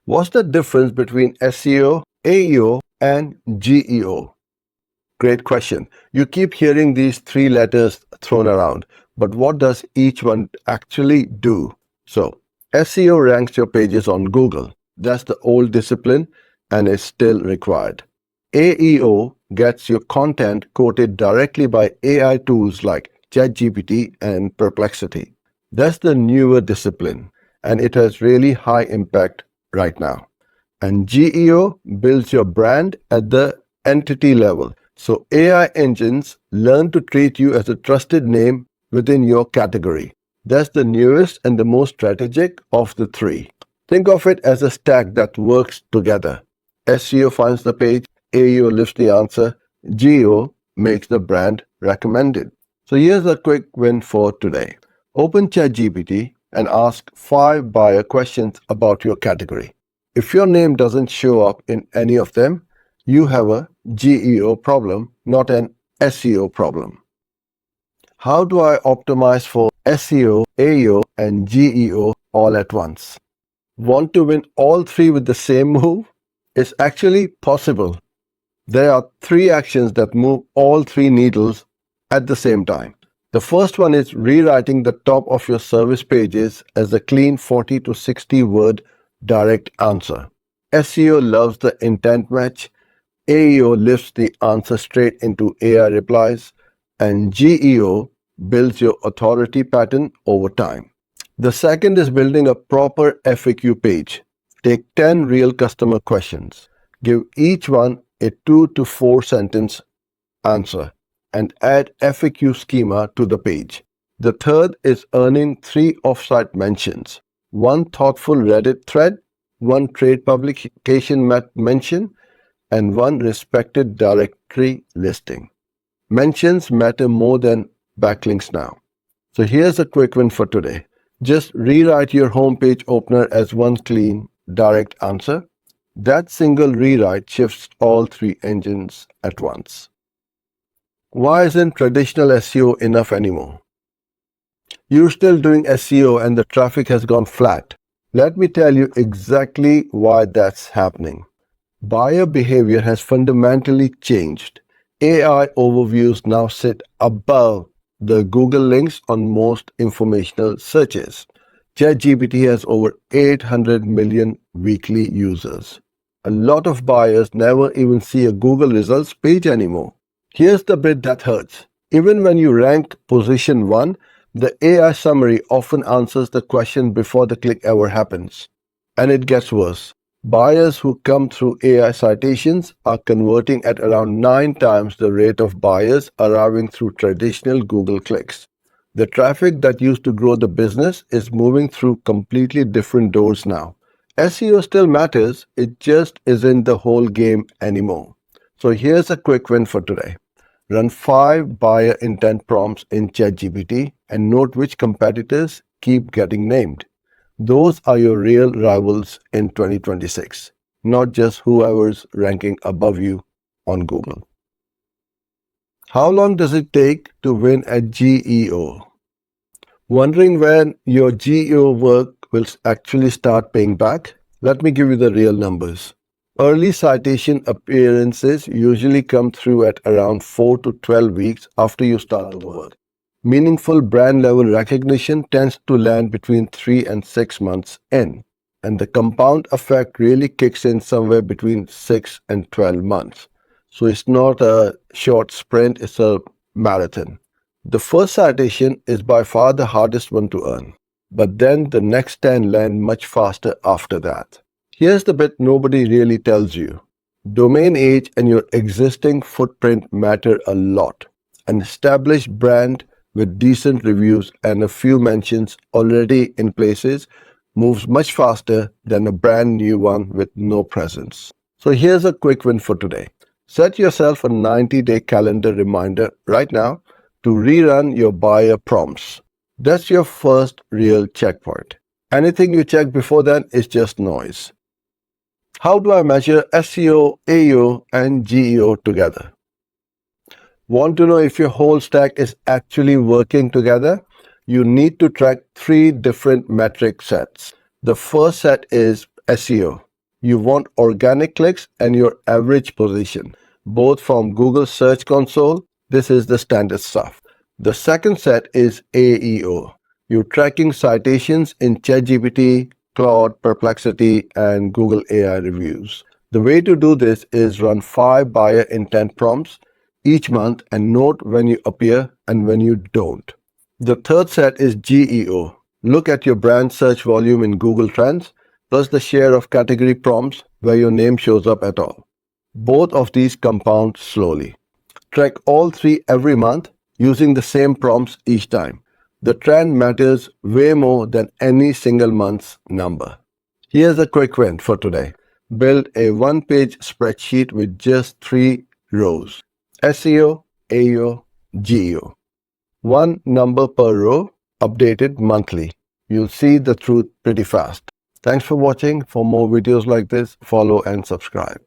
What's the difference between SEO, AEO, and GEO? Great question. You keep hearing these three letters thrown around, but what does each one actually do? So, SEO ranks your pages on Google. That's the old discipline and is still required. AEO gets your content quoted directly by AI tools like ChatGPT and Perplexity. That's the newer discipline, and it has really high impact right now. And GEO builds your brand at the entity level. So AI engines learn to treat you as a trusted name within your category. That's the newest and the most strategic of the three. Think of it as a stack that works together. SEO finds the page, AEO lifts the answer, GEO makes the brand recommended. So here's a quick win for today. Open ChatGPT and ask 5 buyer questions about your category. If your name doesn't show up in any of them, you have a GEO problem, not an SEO problem. How do I optimize for SEO, AEO, and GEO all at once? Want to win all three with the same move? It's actually possible. There are 3 actions that move all 3 needles at the same time. The first one is rewriting the top of your service pages as a clean 40 to 60 word direct answer. SEO loves the intent match, AEO lifts the answer straight into AI replies, and GEO builds your authority pattern over time. The second is building a proper FAQ page. Take 10 real customer questions. Give each one a 2 to 4 sentence answer and add FAQ schema to the page. The third is earning 3 offsite mentions. 1 thoughtful Reddit thread, 1 trade publication mention, and 1 respected directory listing. Mentions matter more than backlinks now. So here's a quick win for today. Just rewrite your homepage opener as 1 clean, direct answer. That single rewrite shifts all 3 engines at once. Why isn't traditional SEO enough anymore? You're still doing SEO and the traffic has gone flat. Let me tell you exactly why that's happening. Buyer behavior has fundamentally changed. AI overviews now sit above the Google links on most informational searches. ChatGPT has over 800 million weekly users. A lot of buyers never even see a Google results page anymore. Here's the bit that hurts. Even when you rank position 1, the AI summary often answers the question before the click ever happens. And it gets worse. Buyers who come through AI citations are converting at around 9 times the rate of buyers arriving through traditional Google clicks. The traffic that used to grow the business is moving through completely different doors now. SEO still matters, it just isn't the whole game anymore. So here's a quick win for today. Run 5 buyer intent prompts in ChatGPT and note which competitors keep getting named. Those are your real rivals in 2026, not just whoever's ranking above you on Google. How long does it take to win at GEO? Wondering when your GEO work will actually start paying back? Let me give you the real numbers. Early citation appearances usually come through at around 4 to 12 weeks after you start the work. Meaningful brand level recognition tends to land between 3 and 6 months in, and the compound effect really kicks in somewhere between 6 and 12 months. So it's not a short sprint, it's a marathon. The first citation is by far the hardest one to earn, but then the next 10 land much faster after that. Here's the bit nobody really tells you. Domain age and your existing footprint matter a lot. An established brand with decent reviews and a few mentions already in places moves much faster than a brand new one with no presence. So here's a quick win for today. Set yourself a 90-day calendar reminder right now to rerun your buyer prompts. That's your first real checkpoint. Anything you check before then is just noise. How do I measure SEO, AEO, and GEO together? Want to know if your whole stack is actually working together? You need to track 3 different metric sets. The first set is SEO. You want organic clicks and your average position, both from Google Search Console. This is the standard stuff. The second set is AEO. You're tracking citations in ChatGPT, Claude, Perplexity, and Google AI reviews. The way to do this is run 5 buyer intent prompts each month and note when you appear and when you don't. The third set is GEO. Look at your brand search volume in Google Trends, plus the share of category prompts where your name shows up at all. Both of these compound slowly. Track all three every month using the same prompts each time. The trend matters way more than any single month's number. Here's a quick win for today. Build a one-page spreadsheet with just 3 rows. SEO, AEO, GEO. One number per row, updated monthly. You'll see the truth pretty fast. Thanks for watching. For more videos like this, follow and subscribe.